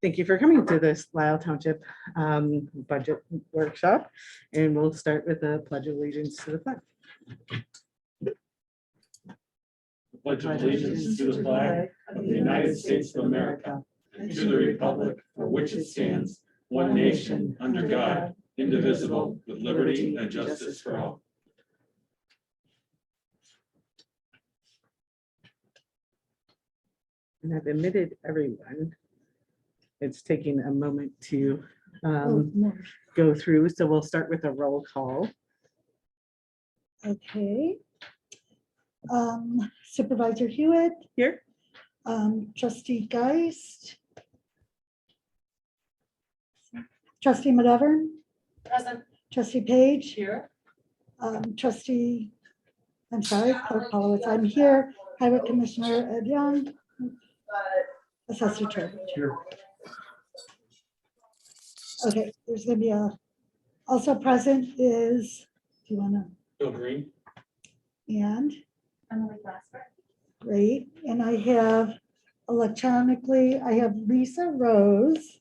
Thank you for coming to this Lisle Township budget workshop. And we'll start with the pledge of allegiance to the flag. Pledge of allegiance to the flag of the United States of America and to the republic for which it stands, one nation, under God, indivisible, with liberty and justice for all. And I've admitted everyone. It's taking a moment to go through, so we'll start with a roll call. Okay. Supervisor Hewitt, Here, trustee Geist, trustee McGovern, Present. trustee Page, Here. trustee, I'm sorry, clerk Polowitz, I'm here, highway commissioner Ed Young, assessor Trevor. Here. Okay, there's gonna be also present is, do you wanna, Bill Green. and, Emily Glasper. great, and I have electronically, I have Lisa Rose,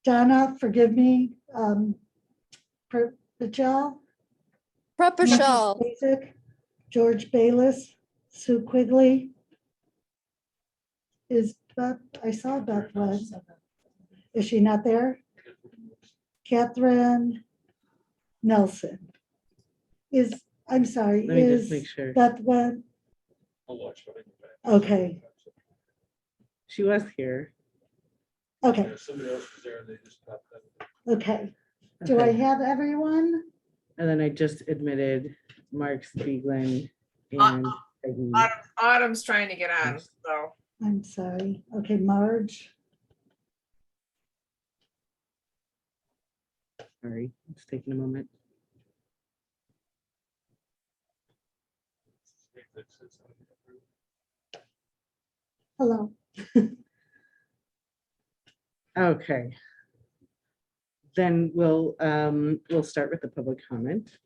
Donna, forgive me, Pachel, Prepashal, Basic, George Bayless, Sue Quigley. Is Beth, I saw Beth was, is she not there? Catherine Nelson. Is, I'm sorry, let me just make is sure. Beth went, I'll watch what I can back. okay, She was here. okay, Yeah, somebody else was there and they just popped up. okay. Do I Okay. have everyone? And then I just admitted Mark Spieglin and Peggy. Autumn's trying to get on, so. I'm sorry. Okay, Marge, Sorry, it's taking a moment. hello. Okay. Then we'll start with the public comment.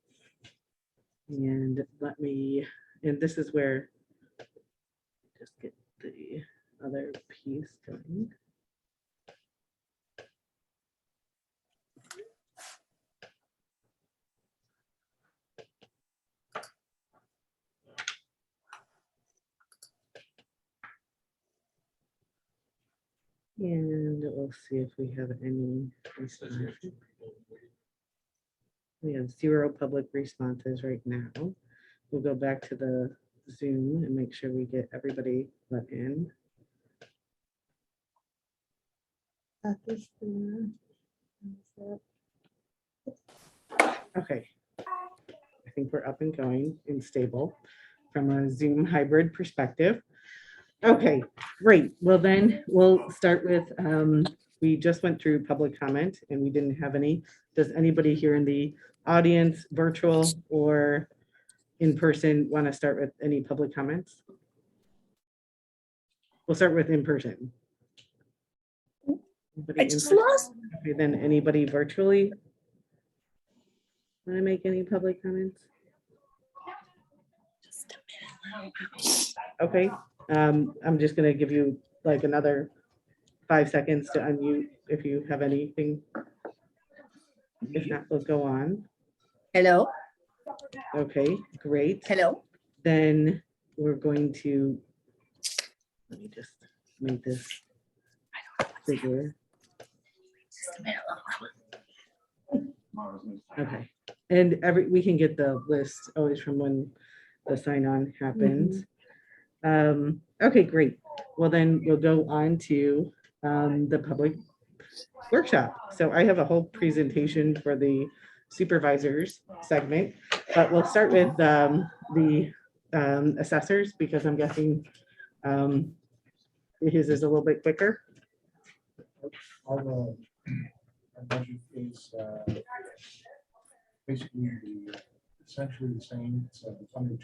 And let me, and this is where just get the other piece going. And we'll see if we have any responses. We have 0 public responses right now. We'll go back to the Zoom and make sure we get everybody let in. Beth is there. Okay. I think we're up and going and stable from a Zoom hybrid perspective. Okay, great. Well, then we'll start with, we just went through public comment and we didn't have any. Does anybody here in the audience, virtual or in person, want to start with any public comments? We'll start with in person. Anybody I in just person? lost. Okay, then anybody virtually? Want to make any public comments? Okay, I'm just gonna give you like another 5 seconds to unmute if you have anything. If not, we'll go on. Hello, Okay, great. hello. Then we're going to, let me just make this bigger. Okay, and we can get the list always from when the sign on happens. Okay, great. Well, then we'll go on to the public workshop. So I have a whole presentation for the supervisors segment, but we'll start with the assessors because I'm guessing his is a little bit quicker. Our budget is basically essentially the same. It's under 2%.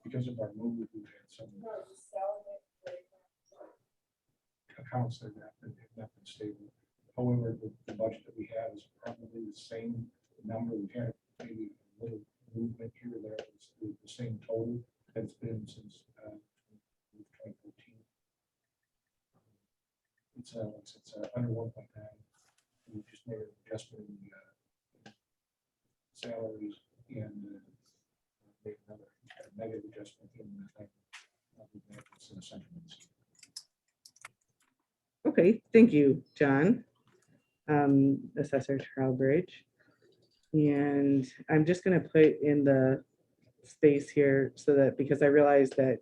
Because of our move, we've had some accounts that have not been stable. However, the budget that we have is probably the same number. We had maybe a little movement here or there. It's the same total that it's been since under 1.9. We just made an adjustment in the salaries and made another negative adjustment in the sentiments. Okay, thank you, John. Assessor Trowbridge. And I'm just gonna put in the space here so that, because I realized that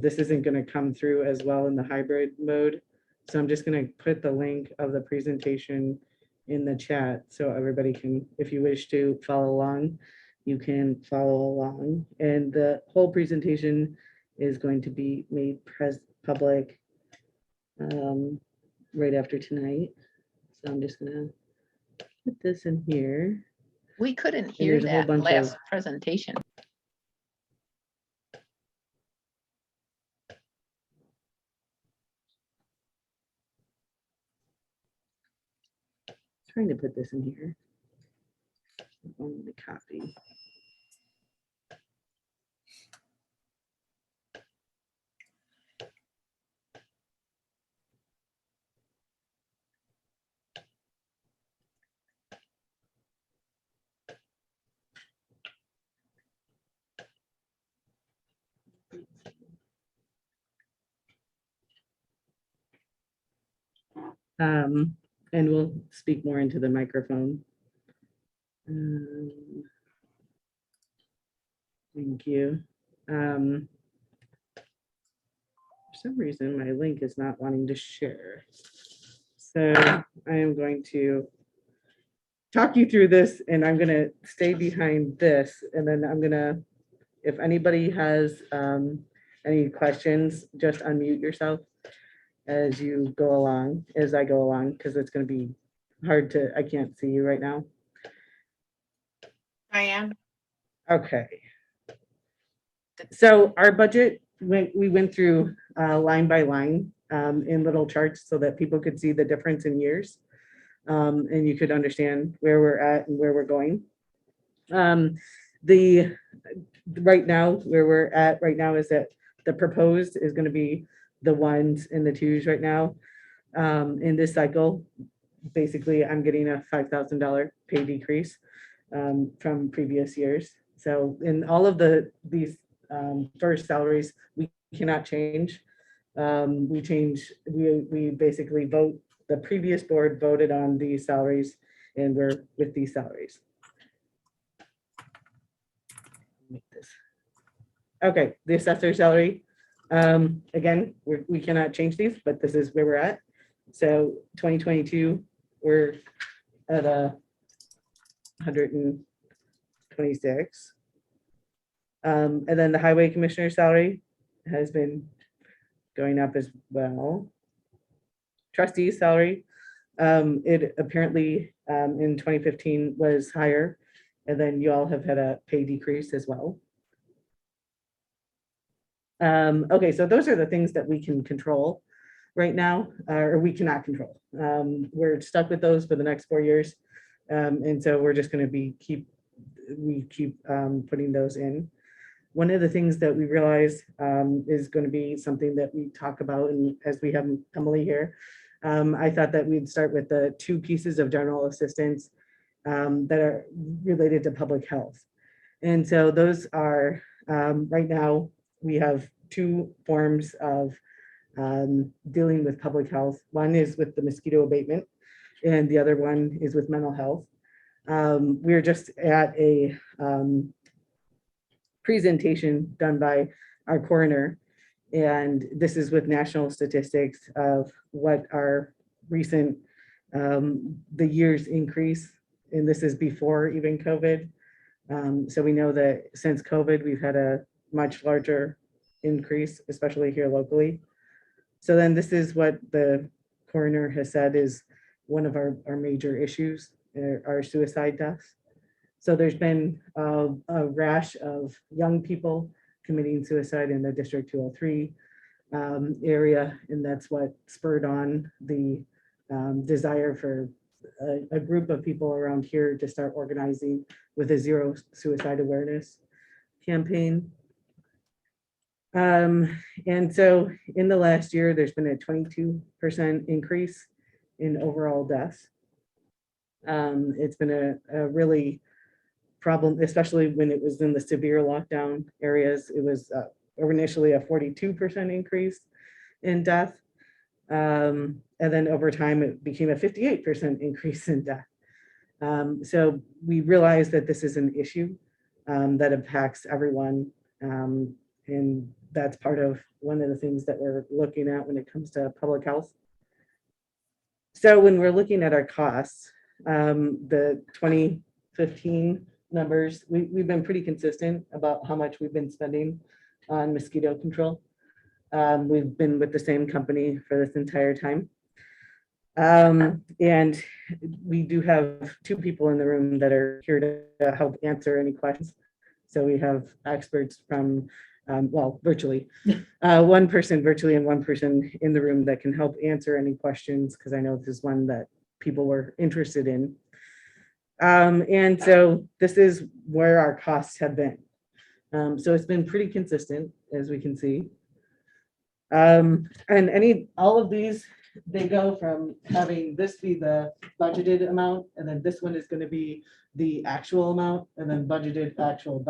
this isn't gonna come through as well in the hybrid mode. So I'm just gonna put the link of the presentation in the chat so everybody can, if you wish to follow along, you can follow along. And the whole presentation is going to be made public right after tonight. So I'm just gonna put this in here. We couldn't hear there's a whole that bunch last of- presentation. Trying to put this in here. Only the copy. And we'll speak more into the microphone. Thank you. For some reason, my link is not wanting to share. So I am going to talk you through this, and I'm gonna stay behind this, and then I'm gonna, if anybody has any questions, just unmute yourself as you go along, as I go along, because it's gonna be hard to, I can't see you right now. Diane, Okay. So our budget, we went through line by line in little charts so that people could see the difference in years. And you could understand where we're at and where we're going. Right now, where we're at right now is that the proposed is going to be the ones and the twos right now. In this cycle, basically, I'm getting a $5,000 pay decrease from previous years. So in all of these first salaries, we cannot change. We basically vote, the previous board voted on these salaries, and we're with these salaries. Make this. Okay, the assessor salary. Again, we cannot change these, but this is where we're at. So 2022, we're at 126. And then the highway commissioner salary has been going up as well. Trustee's salary, it apparently in 2015 was higher, and then you all have had a pay decrease as well. Okay, so those are the things that we can control right now, or we cannot control. We're stuck with those for the next 4 years. And so we're just going to keep putting those in. One of the things that we realize is going to be something that we talk about, and as we have Emily here, I thought that we'd start with the 2 pieces of general assistance that are related to public health. And so those are, right now, we have 2 forms of dealing with public health. One is with the mosquito abatement, and the other one is with mental health. We're just at a presentation done by our coroner, and this is with national statistics of what our recent the year's increase, and this is before even COVID. So we know that since COVID, we've had a much larger increase, especially here locally. So then this is what the coroner has said is one of our major issues, are suicide deaths. So there's been a rash of young people committing suicide in the District 203 area, and that's what spurred on the desire for a group of people around here to start organizing with a zero suicide awareness campaign. And so in the last year, there's been a 22% increase in overall deaths. It's been a really problem, especially when it was in the severe lockdown areas. It was initially a 42% increase in death. And then over time, it became a 58% increase in death. So we realize that this is an issue that impacts everyone. And that's part of one of the things that we're looking at when it comes to public health. So when we're looking at our costs, the 2015 numbers, we've been pretty consistent about how much we've been spending on mosquito control. We've been with the same company for this entire time. And we do have two people in the room that are here to help answer any questions. So we have experts from, well, virtually, one person virtually and one person in the room that can help answer any questions, because I know this is one that people were interested in. And so this is where our costs have been. So it's been pretty consistent, as we can see. And all of these, they go from having this be the budgeted amount, and then this one is going to be the actual amount, and then budgeted actual,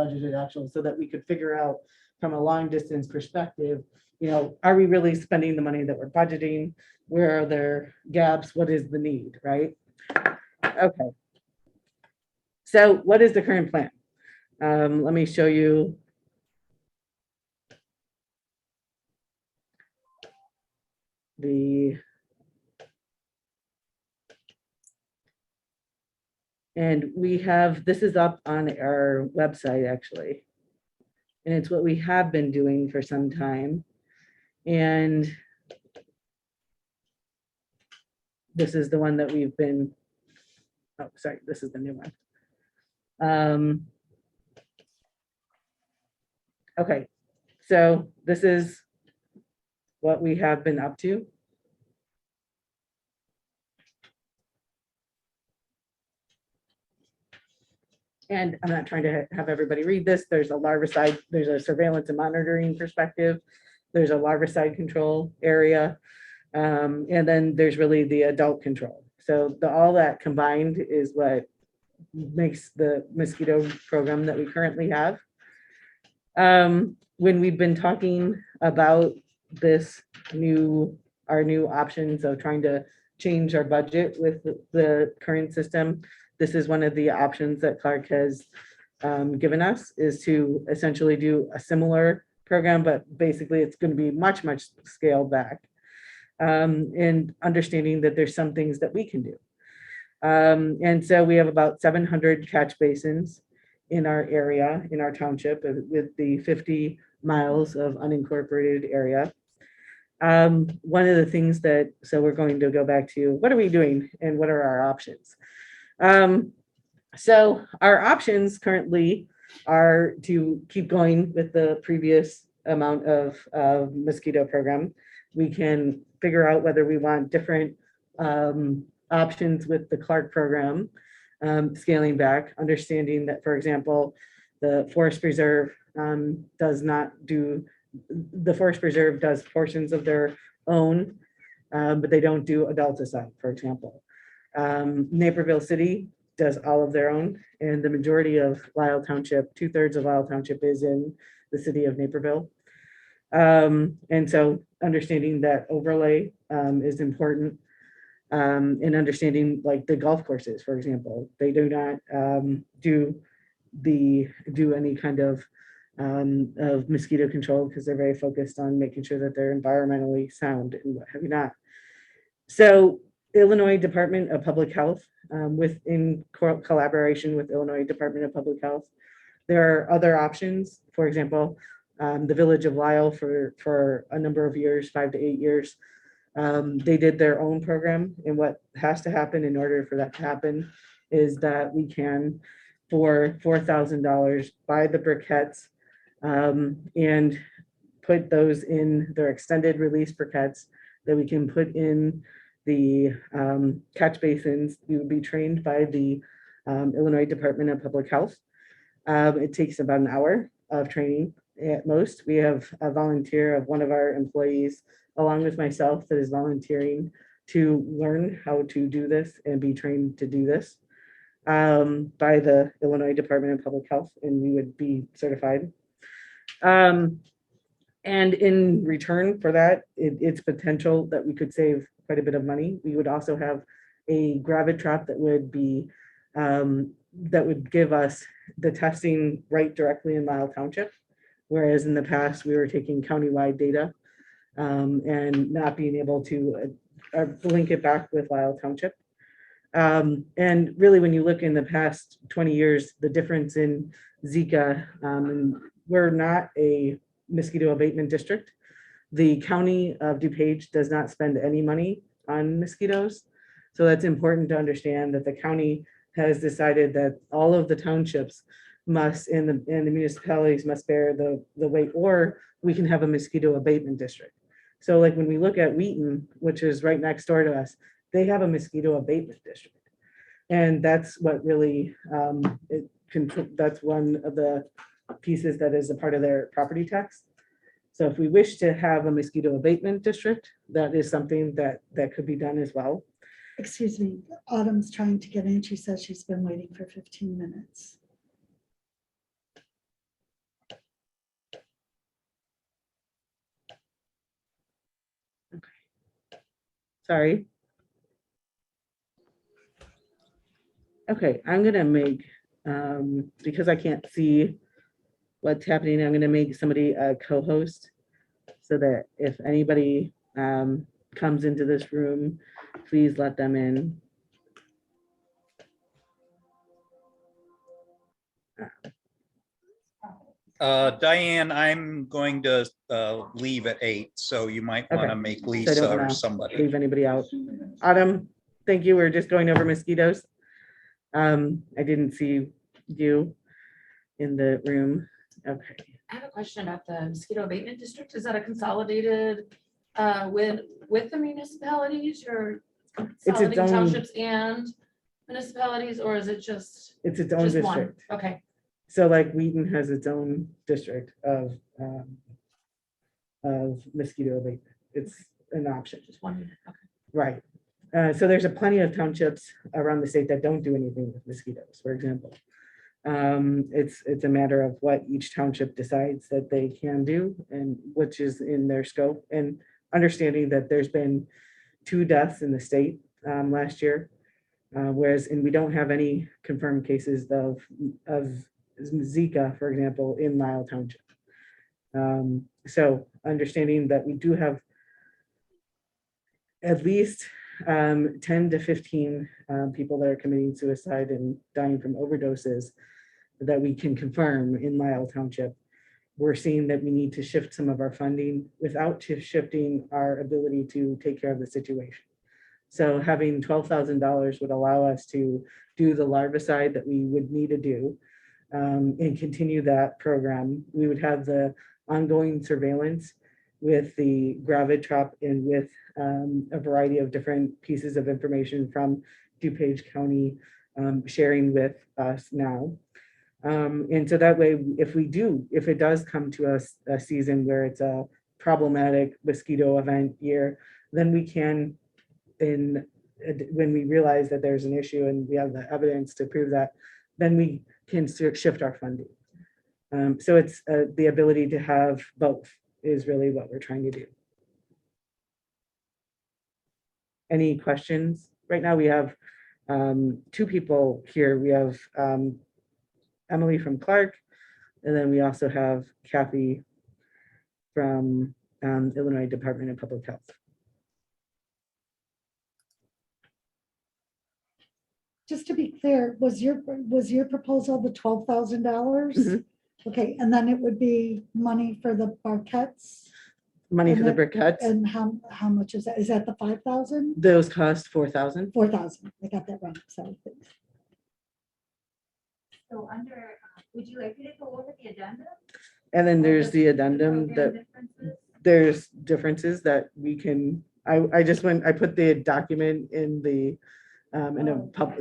so that we could figure out from a long distance perspective, you know, are we really spending the money that we're budgeting? Where are there gaps? What is the need, right? Okay. So what is the current plan? Let me show you. And we have, this is up on our website actually. And it's what we have been doing for some time. And this is the one that we've been, oh, sorry, this is the new one. Okay, so this is what we have been up to. And I'm not trying to have everybody read this. There's a larvicide, there's a surveillance and monitoring perspective. There's a larvicide control area. And then there's really the adult control. So all that combined is what makes the mosquito program that we currently have. When we've been talking about this our new options of trying to change our budget with the current system, this is one of the options that Clark has given us, is to essentially do a similar program, but basically it's going to be much scaled back, and understanding that there's some things that we can do. And so we have about 700 catch basins in our area, in our township, with the 50 miles of unincorporated area. One of the things that, so we're going to go back to, what are we doing and what are our options? So our options currently are to keep going with the previous amount of mosquito program. We can figure out whether we want different options with the Clark program, scaling back, understanding that, for example, the Forest Preserve the Forest Preserve does portions of their own, but they don't do adulticide, for example. Naperville City does all of their own, and the majority of Lisle Township, 2/3 of Lisle Township is in the city of Naperville. And so understanding that overlay is important, and understanding like the golf courses, for example, they do not do any kind of mosquito control because they're very focused on making sure that they're environmentally sound and what have you not. So Illinois Department of Public Health, in collaboration with Illinois Department of Public Health, there are other options. For example, the village of Lisle for a number of years, 5 to 8 years, they did their own program. And what has to happen in order for that to happen is that we can, for $4,000, buy the briquettes and put those in their extended release briquettes that we can put in the catch basins. We would be trained by the Illinois Department of Public Health. It takes about an hour of training at most. We have a volunteer of one of our employees, along with myself, that is volunteering to learn how to do this and be trained to do this by the Illinois Department of Public Health, and we would be certified. And in return for that, it's potential that we could save quite a bit of money. We would also have a gravid trap that would be that would give us the testing right directly in Lisle Township, whereas in the past we were taking countywide data and not being able to link it back with Lisle Township. And really, when you look in the past 20 years, the difference in Zika, and we're not a mosquito abatement district. The county of DuPage does not spend any money on mosquitoes. So that's important to understand that the county has decided that all of the townships must, and the municipalities must bear the weight, or we can have a mosquito abatement district. So like when we look at Wheaton, which is right next door to us, they have a mosquito abatement district. And that's what really, that's one of the pieces that is a part of their property tax. So if we wish to have a mosquito abatement district, that is something that could be done as well. Excuse me, Autumn's trying to get in. She says she's been waiting for 15 minutes. Sorry. Okay, I'm gonna make, because I can't see what's happening, I'm gonna make somebody a co-host so that if anybody comes into this room, please let them in. Diane, I'm going to leave at 8, so you might want to Okay. make So I Lisa don't or wanna somebody. leave anybody out. Autumn, thank you. We're just going over mosquitoes. I didn't see you in the room. Okay. I have a question about the mosquito abatement district. Is that a consolidated with the municipalities or its consolidating own- townships and municipalities, or is it just It's its own just one? district. Okay, So like Wheaton has its own district of mosquito abatement. It's an option, just one. Okay. right? So there's a plenty of townships around the state that don't do anything with mosquitoes, for example. It's a matter of what each township decides that they can do and which is in their scope, and understanding that there's been 2 deaths in the state last year, whereas, and we don't have any confirmed cases of Zika, for example, in Lisle Township. So understanding that we do have at least 10 to 15 people that are committing suicide and dying from overdoses that we can confirm in Lisle Township. We're seeing that we need to shift some of our funding without shifting our ability to take care of the situation. So having $12,000 would allow us to do the larvicide that we would need to do and continue that program. We would have the ongoing surveillance with the gravid trap and with a variety of different pieces of information from DuPage County sharing with us now. And so that way, if it does come to a season where it's a problematic mosquito event year, then we can, when we realize that there's an issue and we have the evidence to prove that, then we can shift our funding. So it's the ability to have both is really what we're trying to do. Any questions? Right now we have 2 people here. We have Emily from Clark, and then we also have Kathy from Illinois Department of Public Health. Just to be clear, was your proposal the $12,000? Mhm. Okay, and then it would be money for the barquettes? Money for the And briquettes. And how much is that? Is that the 5,000? Those cost $4,000. 4,000. I got that wrong. Sorry. So under, would you like me to go over the addendum? And then there's the The addendum program that differences? there's differences that we can, I just went, I put the document in the,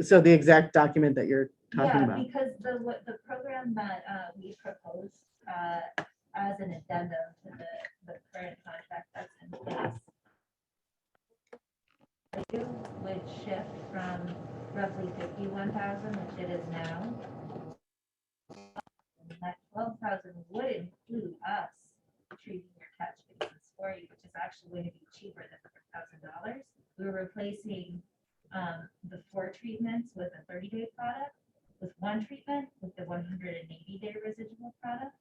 so the exact document that you're talking Yeah, about. because the program that we proposed as an addendum to the current contract that's in place. The from roughly 51,000, which it is now. And that 12,000 would include us treating your catch basins for you, which is actually going to be cheaper than $1,000. We're replacing the 4 treatments with a 30-day product, with 1 treatment with the 180-day residual product.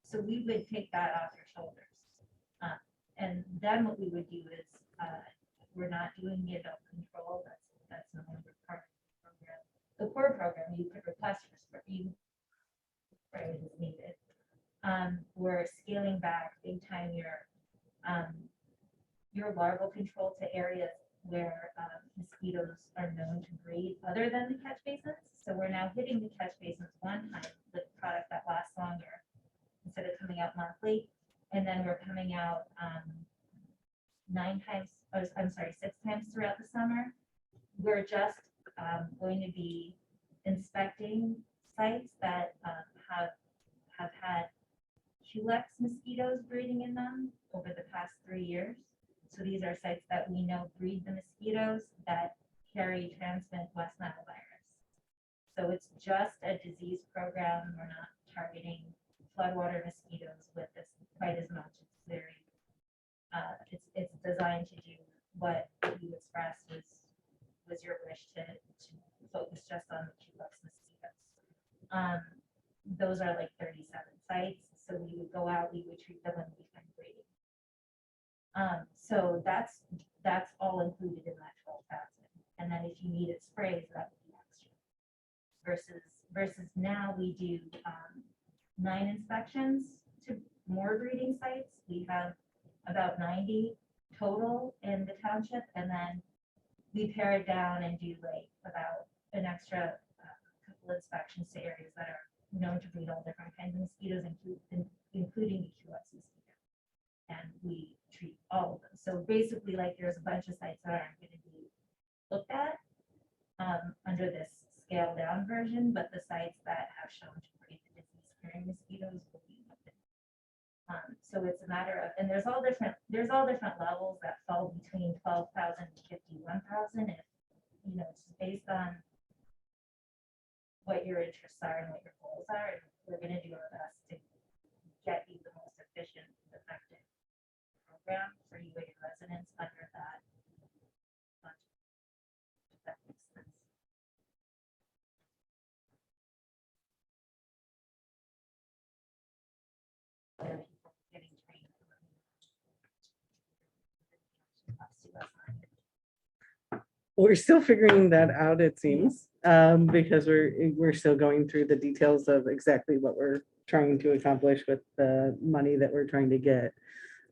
So we would take that off your shoulders. And then what we would do is, we're not doing the adult control. That's no longer part of the program. The core program, you could request for spray as needed. We're scaling back big time your larval control to areas where mosquitoes are known to breed other than the catch basins. So we're now hitting the catch basins one time with product that lasts longer instead of coming out monthly. And then we're coming out 6 times throughout the summer. We're just going to be inspecting sites that have had Culex mosquitoes breeding in them over the past 3 years. So these are sites that we know breed the mosquitoes that transmit West Nile virus. So it's just a disease program. We're not targeting floodwater mosquitoes with this quite as much. It's very, it's designed to do what you expressed was your wish to focus just on the Culex mosquitoes. Those are like 37 sites. So we would go out, we would treat them when we find breeding. So that's all included in that 12,000. And then if you needed sprays, that would be extra. Versus now we do 9 inspections to more breeding sites. We have about 90 total in the township, and then we pare it down and do like about an extra couple inspections to areas that are known to breed all different kinds of mosquitoes, including the Culex mosquito. And we treat all of them. So basically, like there's a bunch of sites that aren't going to be looked at under this scaled down version, but the sites that have shown to breed the disease carrying mosquitoes will be looked at. So it's a matter of, and there's all different levels that fall between 12,000 to 51,000. If it's based on what your interests are and what your goals are, and we're going to do our best to get you the most efficient, effective program for you and your residents under that budget. If that makes sense. There are people getting trained. We're still figuring that out, it seems, because we're still going through the details of exactly what we're trying to accomplish with the money that we're trying to get,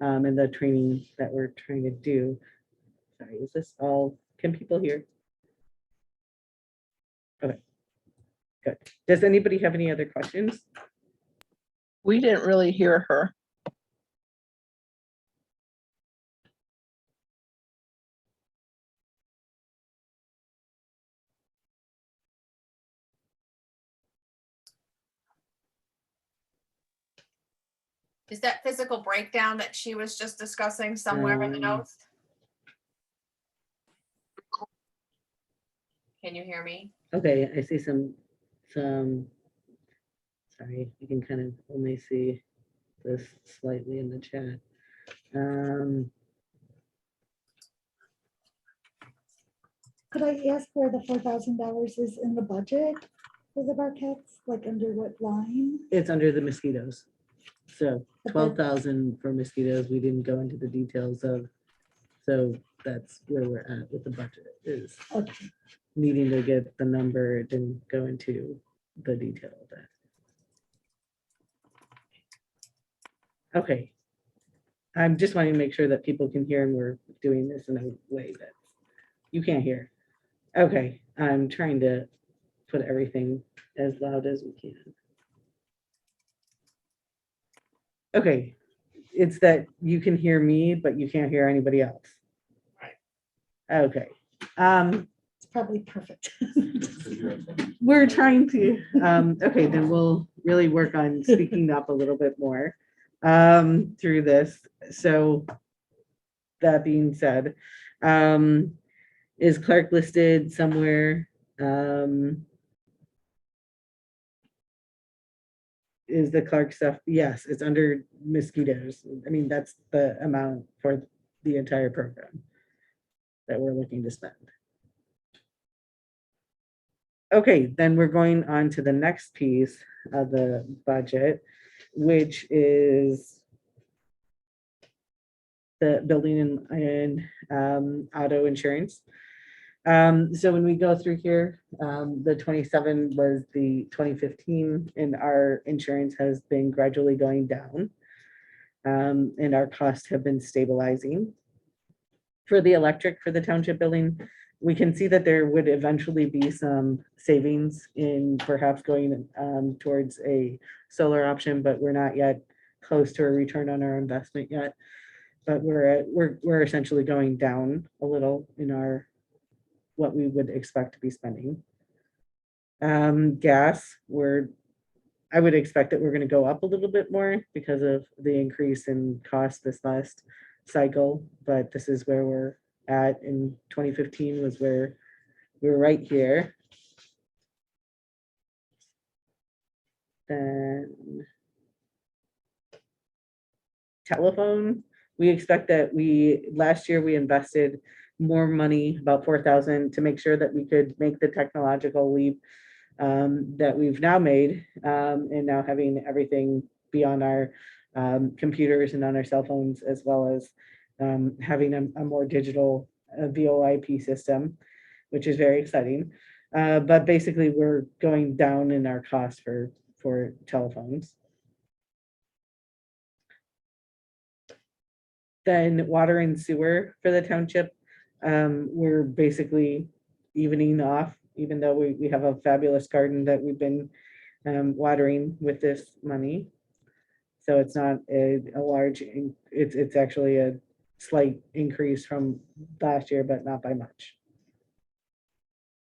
and the training that we're trying to do. Sorry, is this all? Can people hear? Okay, good. Does anybody have any other questions? We didn't really hear her. Is that physical breakdown that she was just discussing somewhere in the notes? Can you hear me? Okay, I see some, sorry, you can kind of only see this slightly in the chat. Could I ask where the $4,000 is in the budget for the Barquettes? Like under what line? It's under the mosquitoes. So 12,000 for mosquitoes. We didn't go into the details of, so that's where we're at with the budget, is Okay. needing to get the number. It didn't go into the detail of that. Okay. I'm just wanting to make sure that people can hear, and we're doing this in a way that you can't hear. Okay, I'm trying to put everything as loud as we can. Okay, it's that you can hear me, but you can't hear anybody else. Okay. It's probably perfect. We're trying to, okay, then we'll really work on speaking up a little bit more through this. So that being said, Is Clark listed somewhere? Is the Clark stuff? Yes, it's under mosquitoes. I mean, that's the amount for the entire program that we're looking to spend. Okay, then we're going on to the next piece of the budget, which is the building and auto insurance. So when we go through here, the 27 was the 2015, and our insurance has been gradually going down. And our costs have been stabilizing. For the electric for the township building, we can see that there would eventually be some savings in perhaps going towards a solar option, but we're not yet close to a return on our investment yet. But we're essentially going down a little in our what we would expect to be spending. Gas, I would expect that we're going to go up a little bit more because of the increase in cost this last cycle, but this is where we're at. In 2015 was where we were right here. Then telephone, we expect that last year we invested more money, about 4,000, to make sure that we could make the technological leap that we've now made, and now having everything be on our computers and on our cell phones, as well as having a more digital VoIP system, which is very exciting. But basically, we're going down in our cost for telephones. Then water and sewer for the township, we're basically evening off, even though we have a fabulous garden that we've been watering with this money. So it's not a large, it's actually a slight increase from last year, but not by much.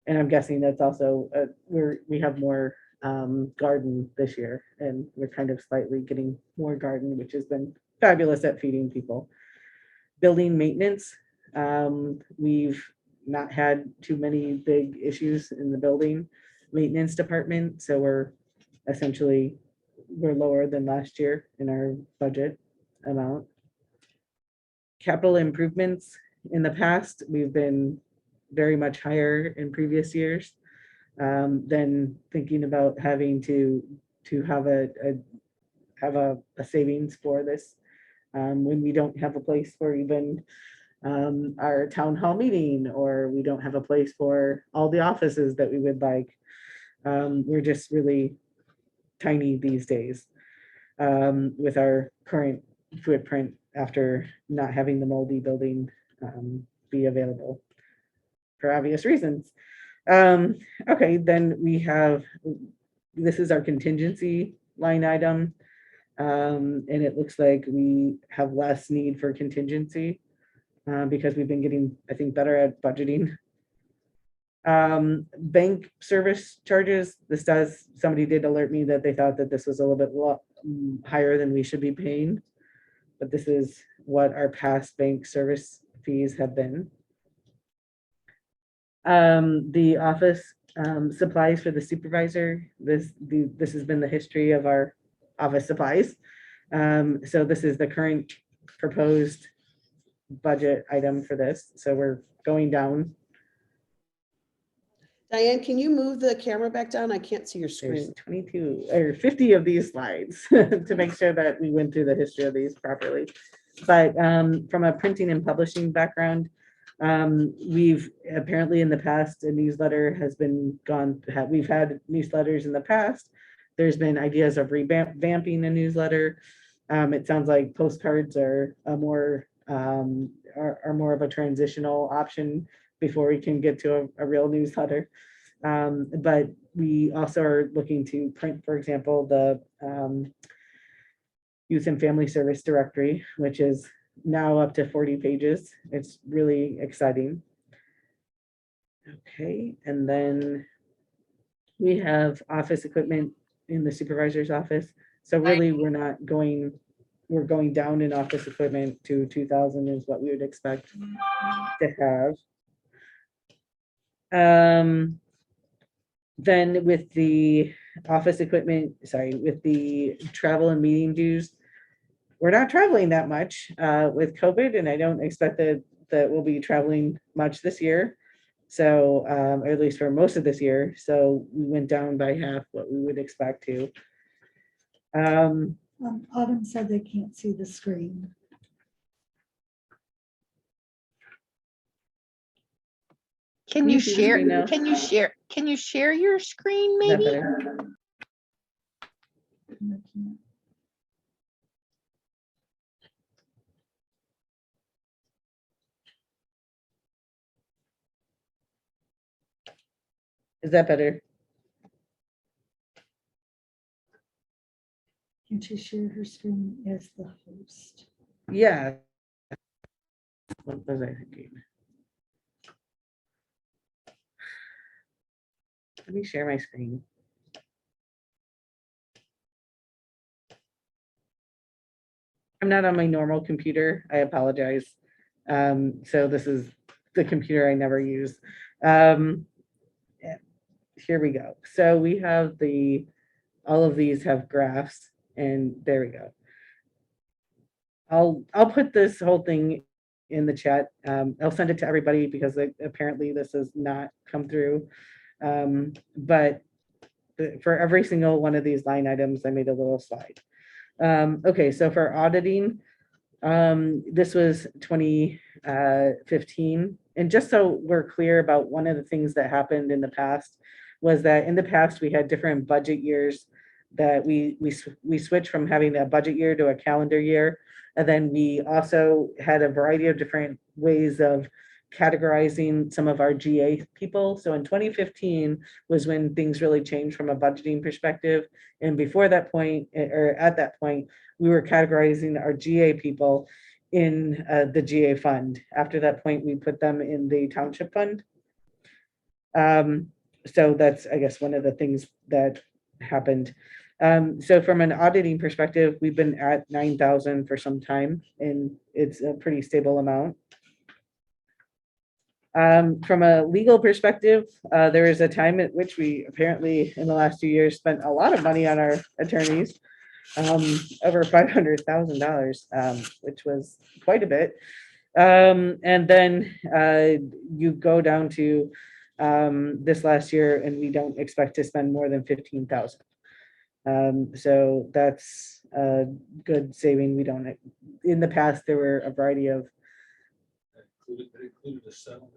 And I'm guessing that's also, we have more garden this year, and we're kind of slightly getting more garden, which has been fabulous at feeding people. Building maintenance, we've not had too many big issues in the building maintenance department, so we're lower than last year in our budget amount. Capital improvements, in the past, we've been very much higher in previous years than thinking about having to have a savings for this when we don't have a place for even our town hall meeting, or we don't have a place for all the offices that we would like. We're just really tiny these days with our current footprint after not having the moldy building be available for obvious reasons. Okay, then we have, this is our contingency line item. And it looks like we have less need for contingency because we've been getting, I think, better at budgeting. Bank service charges, somebody did alert me that they thought that this was a little bit higher than we should be paying, but this is what our past bank service fees have been. The office supplies for the supervisor, this has been the history of our office supplies. So this is the current proposed budget item for this. So we're going down. Diane, can you move the camera back down? I can't see your There's screen. 22 or 50 of these slides to make sure that we went through the history of these properly. But from a printing and publishing background, we've apparently in the past, a newsletter has been we've had newsletters in the past. There's been ideas of revamping a newsletter. It sounds like postcards are more of a transitional option before we can get to a real newsletter. But we also are looking to print, for example, the Youth and Family Service Directory, which is now up to 40 pages. It's really exciting. Okay, and then we have office equipment in the supervisor's office. So really we're going down in office equipment to 2,000 is what we would expect to have. Then with the office equipment, sorry, with the travel and meeting dues, we're not traveling that much with COVID, and I don't expect that we'll be traveling much this year. So, or at least for most of this year. So we went down by half what we would expect to. Autumn said they can't see the screen. Can you see the screen now? share, can you share your screen Is that maybe? better? I can't. Is that better? Can she share her screen as the host? Yeah. What was I thinking? Let me share my screen. I'm not on my normal computer. I apologize. So this is the computer I never use. Here we go. So we have all of these have graphs, and there we go. I'll put this whole thing in the chat. I'll send it to everybody because apparently this has not come through. But for every single one of these line items, I made a little slide. Okay, so for auditing, this was 2015. And just so we're clear about one of the things that happened in the past was that in the past we had different budget years that we switched from having a budget year to a calendar year. And then we also had a variety of different ways of categorizing some of our GA people. So in 2015 was when things really changed from a budgeting perspective. And before that point, or at that point, we were categorizing our GA people in the GA fund. After that point, we put them in the township fund. So that's, I guess, one of the things that happened. So from an auditing perspective, we've been at 9,000 for some time, and it's a pretty stable amount. From a legal perspective, there is a time at which we apparently in the last 2 years spent a lot of money on our attorneys, over $500,000, which was quite a bit. And then you go down to this last year, and we don't expect to spend more than 15,000. So that's a good saving. We don't. In the past, there were a variety of. That included a settlement.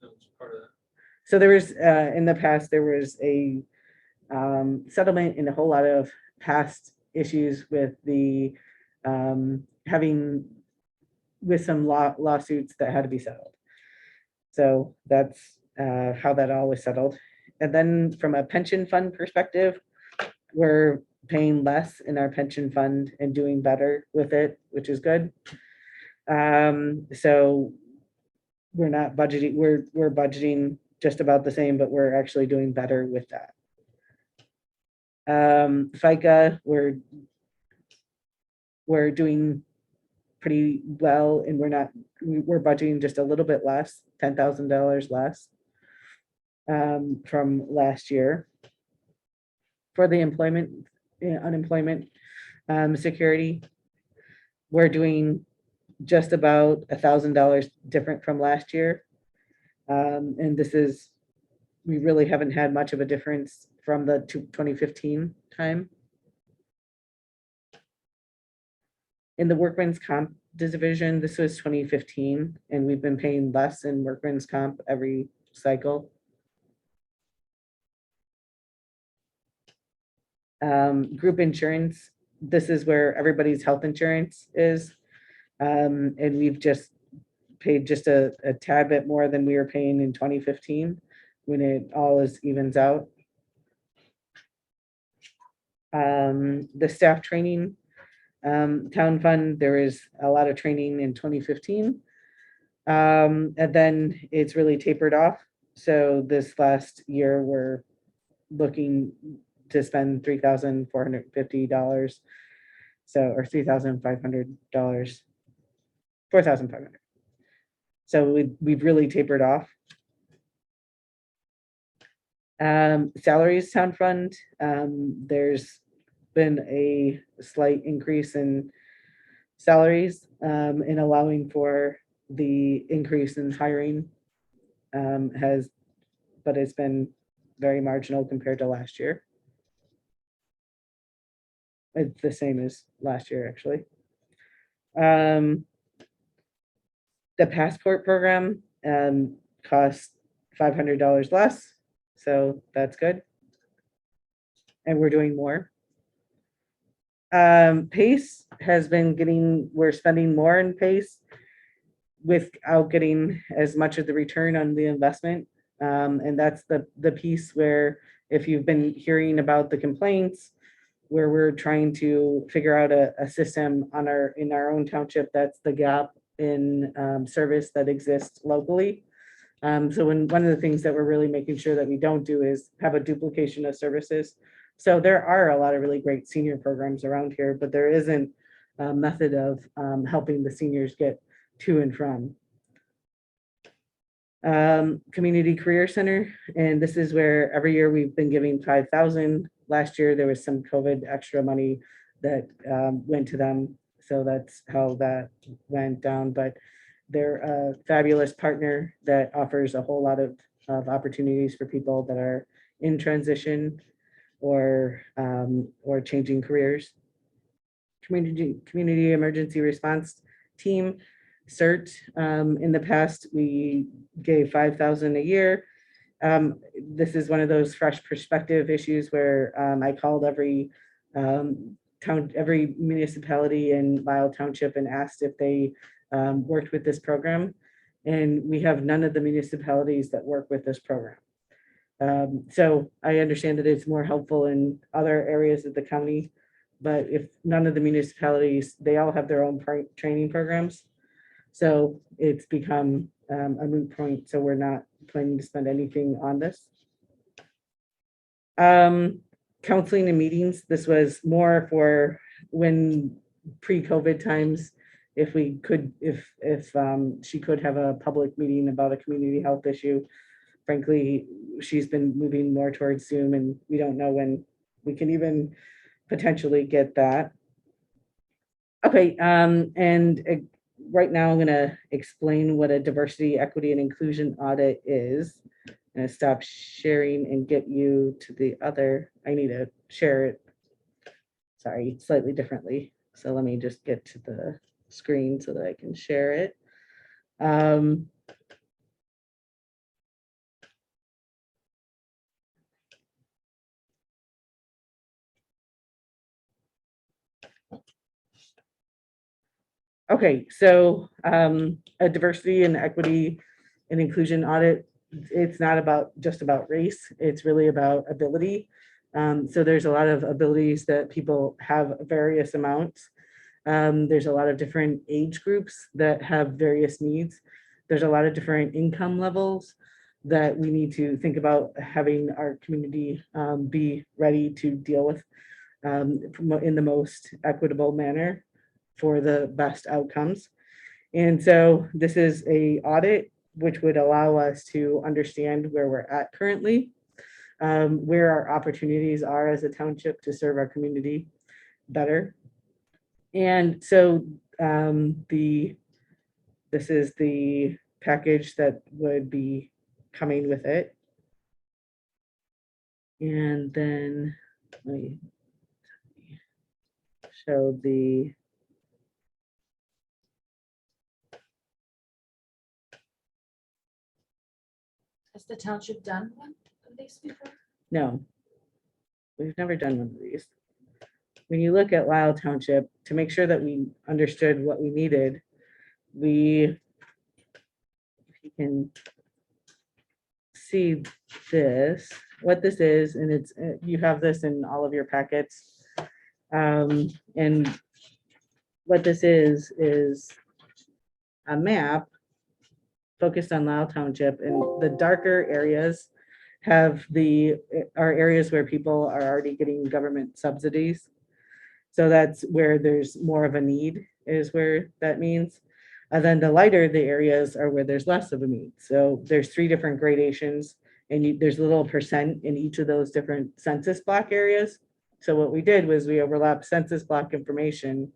That was part of that. So there was in the past there was a settlement and a whole lot of past issues with the with some lawsuits that had to be settled. So that's how that all was settled. And then from a pension fund perspective, we're paying less in our pension fund and doing better with it, which is good. So we're not budgeting, we're budgeting just about the same, but we're actually doing better with that. FICA, we're doing pretty well, and we're budgeting just a little bit less, $10,000 less from last year. For the unemployment security, we're doing just about $1,000 different from last year. And we really haven't had much of a difference from the 2015 time. In the workman's comp division, this was 2015, and we've been paying less in workman's comp every cycle. Group insurance, this is where everybody's health insurance is. And we've just paid just a tad bit more than we were paying in 2015 when it all evens out. The staff training town fund, there is a lot of training in 2015. And then it's really tapered off. So this last year, we're looking to spend $3,450. So, or $3,500, $4,500. So we've really tapered off. Salaries town fund, there's been a slight increase in salaries in allowing for the increase in hiring but it's been very marginal compared to last year. It's the same as last year, actually. The passport program costs $500 less, so that's good. And we're doing more. PACE has been we're spending more in PACE without getting as much of the return on the investment. And that's the piece where, if you've been hearing about the complaints, where we're trying to figure out a system in our own township, that's the gap in service that exists locally. So one of the things that we're really making sure that we don't do is have a duplication of services. So there are a lot of really great senior programs around here, but there isn't a method of helping the seniors get to and from. Community Career Center, and this is where every year we've been giving 5,000. Last year there was some COVID extra money that went to them, so that's how that went down. But they're a fabulous partner that offers a whole lot of opportunities for people that are in transition or changing careers. Community Emergency Response Team, CERT. In the past, we gave 5,000 a year. This is one of those fresh perspective issues where I called every municipality in Lisle Township and asked if they worked with this program. And we have none of the municipalities that work with this program. So I understand that it's more helpful in other areas of the county, but if none of the municipalities, they all have their own training programs. So it's become a moot point. So we're not planning to spend anything on this. Counseling and meetings. This was more for when pre-COVID times, if we could, if she could have a public meeting about a community health issue. Frankly, she's been moving more towards Zoom, and we don't know when we can even potentially get that. Okay, and right now I'm going to explain what a diversity, equity, and inclusion audit is. I'm going to stop sharing and get you to the other. I need to share it, sorry, slightly differently. So let me just get to the screen so that I can share it. Okay, so a diversity and equity and inclusion audit, it's not just about race, it's really about ability. So there's a lot of abilities that people have various amounts. There's a lot of different age groups that have various needs. There's a lot of different income levels that we need to think about having our community be ready to deal with in the most equitable manner for the best outcomes. And so this is a audit which would allow us to understand where we're at currently, where our opportunities are as a township to serve our community better. And so this is the package that would be coming with it. And then let me show the Has the township done one of these before? No, we've never done one of these. When you look at Lisle Township, to make sure that we understood what we needed, if you can see this, what this is, and it's you have this in all of your packets. And what this is a map focused on Lisle Township, and the darker areas are areas where people are already getting government subsidies. So that's where there's more of a need, is where that means. And then the lighter the areas are where there's less of a need. So there's 3 different gradations and there's a little percent in each of those different census block areas. So what we did was we overlapped census block information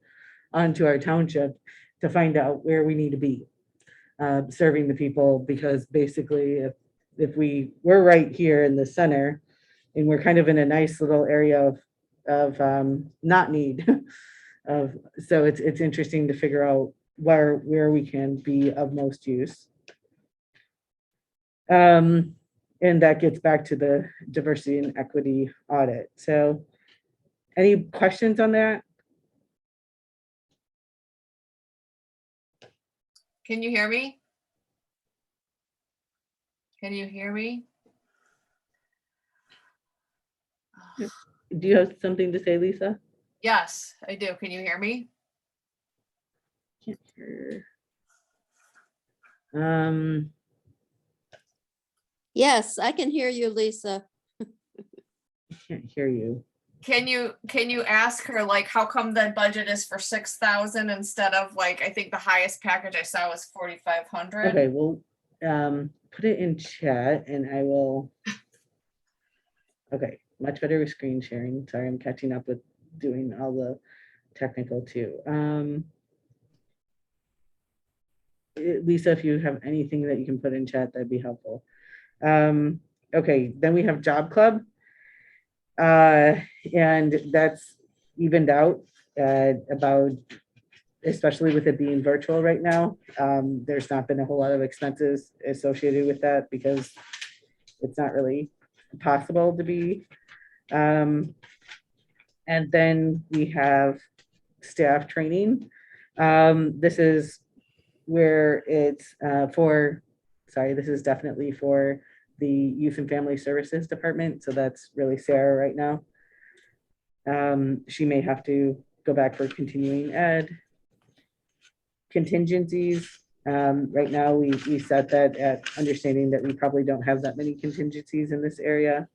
onto our township to find out where we need to be serving the people, because basically if we're right here in the center and we're kind of in a nice little area of not need of, so it's interesting to figure out where we can be of most use. And that gets back to the diversity and equity audit. So any questions on that? Can you hear me? Can you hear me? Do you have something to say, Lisa? Yes, I do. Can you hear me? Can't hear. Um, Yes, I can hear you, Lisa. can't hear you. Can you ask her, like, how come the budget is for 6,000 instead of, like, I think the highest package I saw was 4,500? Okay, well, put it in chat and I will. Okay, much better with screen sharing. Sorry, I'm catching up with doing all the technical too. Lisa, if you have anything that you can put in chat, that'd be helpful. Okay, then we have Job Club. And that's evened out about, especially with it being virtual right now. There's not been a whole lot of expenses associated with that because it's not really possible to be. And then we have staff training. This is where it's this is definitely for the Youth and Family Services Department. So that's really Sarah right now. She may have to go back for continuing ed. Contingencies. Right now we set that at understanding that we probably don't have that many contingencies in this area,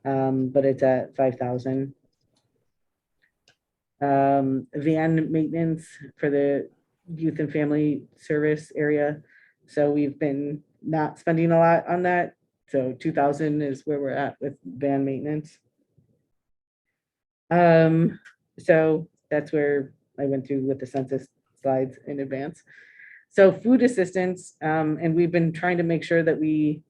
but it's at 5,000. Van maintenance for the Youth and Family Service area. So we've been not spending a lot on that. So 2,000 is where we're at with van maintenance. So that's where I went through with the census slides in advance. So food assistance, and we've been trying to make sure that we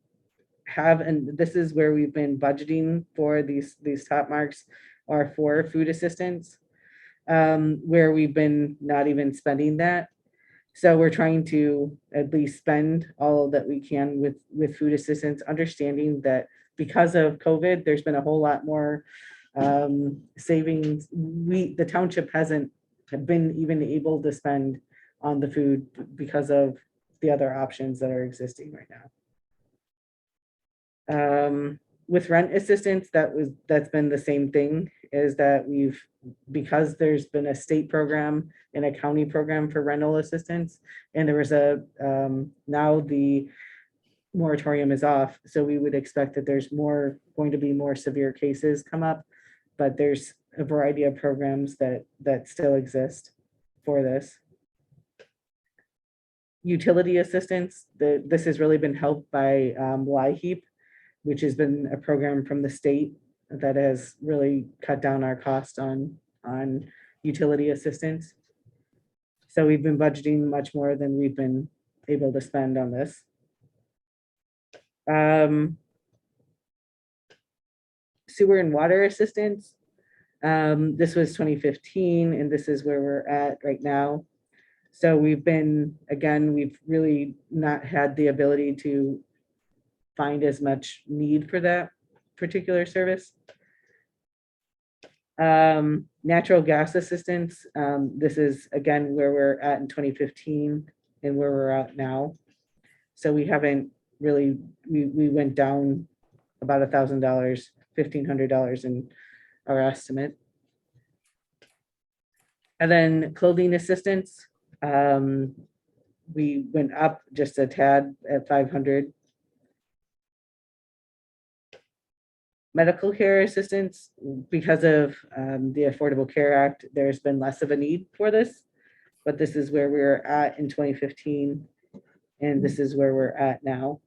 have, and this is where we've been budgeting for these top marks are for food assistance, where we've been not even spending that. So we're trying to at least spend all that we can with food assistance, understanding that because of COVID, there's been a whole lot more savings. The township hasn't been even able to spend on the food because of the other options that are existing right now. With rent assistance, that's been the same thing, is that because there's been a state program and a county program for rental assistance, and there was now the moratorium is off, so we would expect that there's going to be more severe cases come up, but there's a variety of programs that still exist for this. Utility assistance, this has really been helped by LIHEAP, which has been a program from the state that has really cut down our cost on utility assistance. So we've been budgeting much more than we've been able to spend on this. Sewer and water assistance. This was 2015, and this is where we're at right now. So we've really not had the ability to find as much need for that particular service. Natural gas assistance. This is again where we're at in 2015 and where we're at now. So we haven't really, we went down about $1,000, $1,500 in our estimate. And then clothing assistance. We went up just a tad at 500. Medical care assistance, because of the Affordable Care Act, there's been less of a need for this, but this is where we're at in 2015, and this is where we're at now.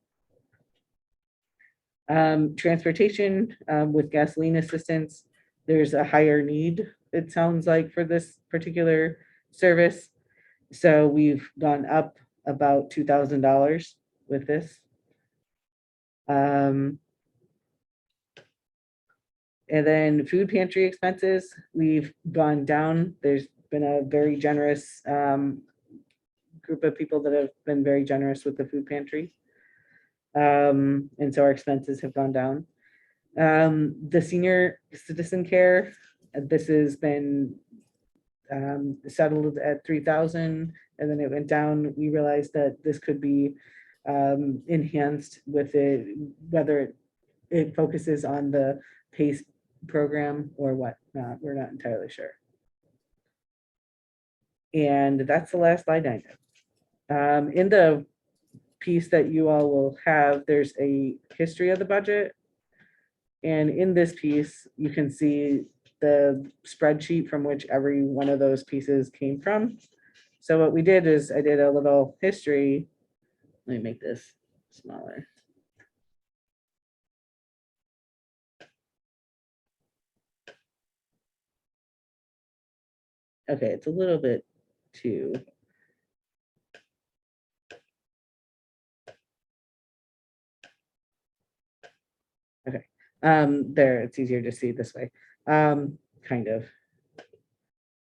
Transportation, with gasoline assistance, there's a higher need, it sounds like, for this particular service. So we've gone up about $2,000 with this. And then food pantry expenses, we've gone down. There's been a very generous group of people that have been very generous with the food pantry. And so our expenses have gone down. The senior citizen care, this has been settled at 3,000, and then it went down. We realized that this could be enhanced with it, whether it focuses on the PACE program or what, we're not entirely sure. And that's the last line item. In the piece that you all will have, there's a history of the budget. And in this piece, you can see the spreadsheet from which every one of those pieces came from. So what we did is I did a little history. Let me make this smaller. Okay, it's a little bit too. Okay, there, it's easier to see this way, kind of.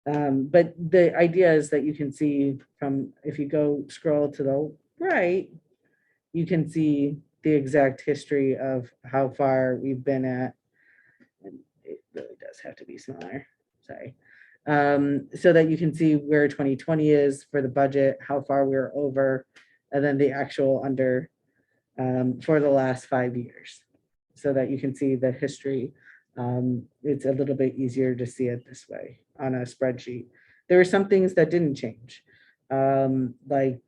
But the idea is that you can see from, if you go scroll to the right, you can see the exact history of how far we've been at. And it really does have to be smaller, sorry. So that you can see where 2020 is for the budget, how far we're over, and then the actual under for the last 5 years, so that you can see the history. It's a little bit easier to see it this way on a spreadsheet. There were some things that didn't change, like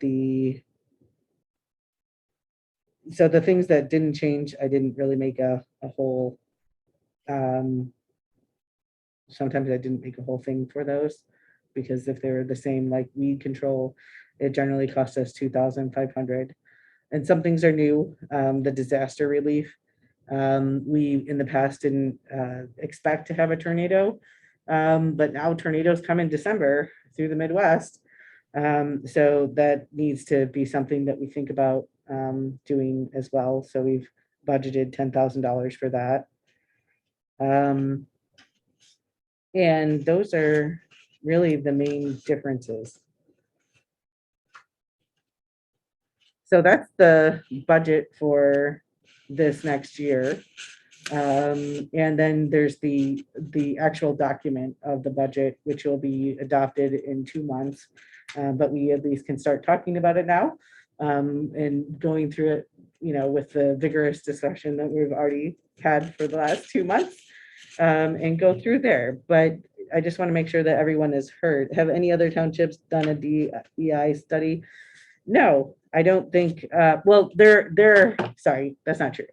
so the things that didn't change, I didn't really make a whole, sometimes I didn't make a whole thing for those, because if they're the same, like weed control, it generally costs us 2,500. And some things are new, the disaster relief. We in the past didn't expect to have a tornado, but now tornadoes come in December through the Midwest. So that needs to be something that we think about doing as well. So we've budgeted $10,000 for that. And those are really the main differences. So that's the budget for this next year. And then there's the actual document of the budget, which will be adopted in 2 months. But we at least can start talking about it now, and going through it, with the vigorous discussion that we've already had for the last 2 months, and go through there. But I just want to make sure that everyone is heard. Have any other townships done a DEI study? No, I don't think, well, sorry, that's not true.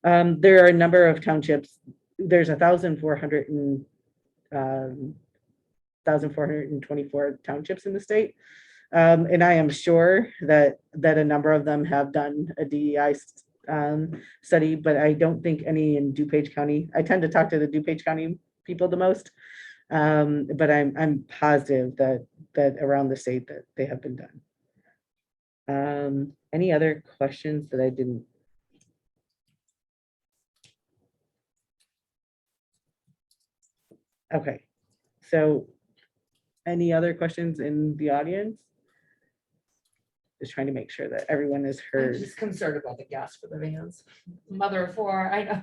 There are a number of townships. There's 1,424 townships in the state. And I am sure that a number of them have done a DEI study, but I don't think any in DuPage County. I tend to talk to the DuPage County people the most, but I'm positive that around the state that they have been done. Any other questions that I didn't? Okay, so any other questions in the audience? Just trying to make sure that everyone is I'm heard. just concerned about the gas for the vans. Mother of four, I know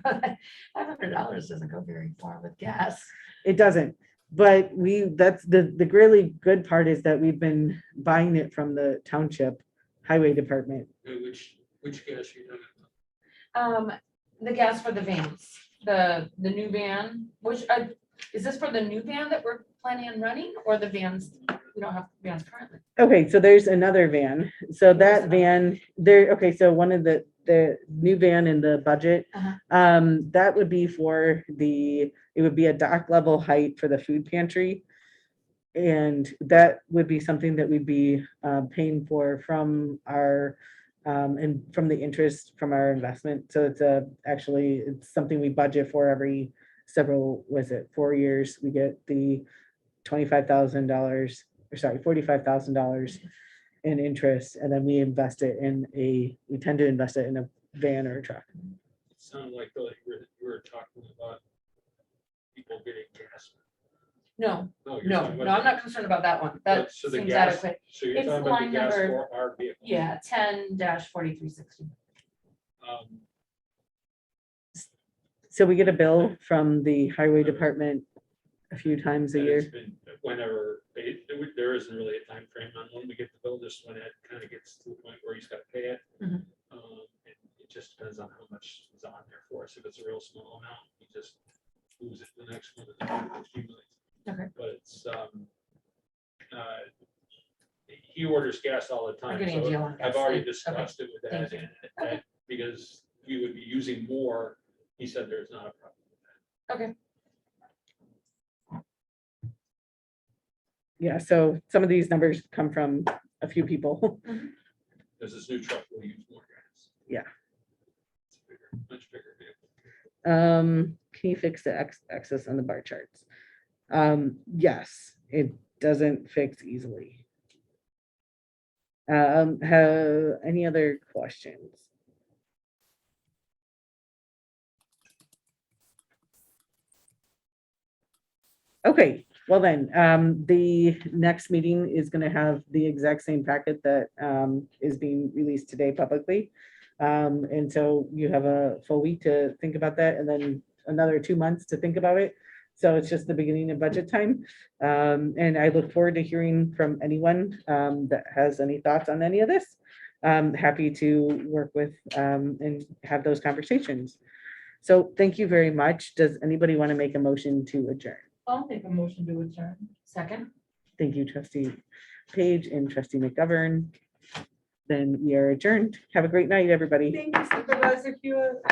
$500 doesn't go very far with gas. It doesn't, but that's the really good part is that we've been buying it from the township highway department. Which gas you done? The gas for the vans, the new van, which is this for the new van that we're planning on running, or the vans, we don't have vans currently? Okay, so there's another van. So that van there, okay, so one of the new van in the budget, that would be for it would be a dock level height for the food pantry. And that would be something that we'd be paying for from our and from the interest from our investment. So it's actually, it's something we budget for every several, was it 4 years? We get the $25,000, or sorry, $45,000 in interest, and then we invest it in we tend to invest it in a van or a truck. It sounded like you were talking about people getting gas. No, No, you're no, talking no, about I'm not concerned about that one. That So the seems gas- adequate. So you're It's talking about the line gas number- for our vehicles. Yeah, 10-4360. Um, So we get a bill from the highway department a few times a and year. it's been whenever, there isn't really a time frame on when we get the bill, just when it kind of gets to the point where he's got to pay it. Mhm. It just depends on how much is on there for us. If it's a real small amount, we just lose it the next one. And it accumulates. Okay. But it's, he orders gas all the I'm time, getting a so deal on I've gas. already Okay. discussed it with Thank that, you. and because we would be using more, he said there's not a problem. Okay. Yeah, so some of these numbers come from a few people. Because this new truck will use more gas. Yeah. It's a bigger, much bigger vehicle. Can you fix the axis on the bar charts? Yes, it doesn't fix easily. Have any other questions? Okay, well then, the next meeting is gonna have the exact same packet that is being released today publicly. And so you have a full week to think about that, and then another 2 months to think about it. So it's just the beginning of budget time. And I look forward to hearing from anyone that has any thoughts on any of this. I'm happy to work with and have those conversations. So thank you very much. Does anybody want to make a motion to adjourn? I'll make a motion to adjourn. Second. Thank you, trustee Page and trustee McGovern. Then we are adjourned. Have a great night, everybody. Thank you, Supervisor Hewitt.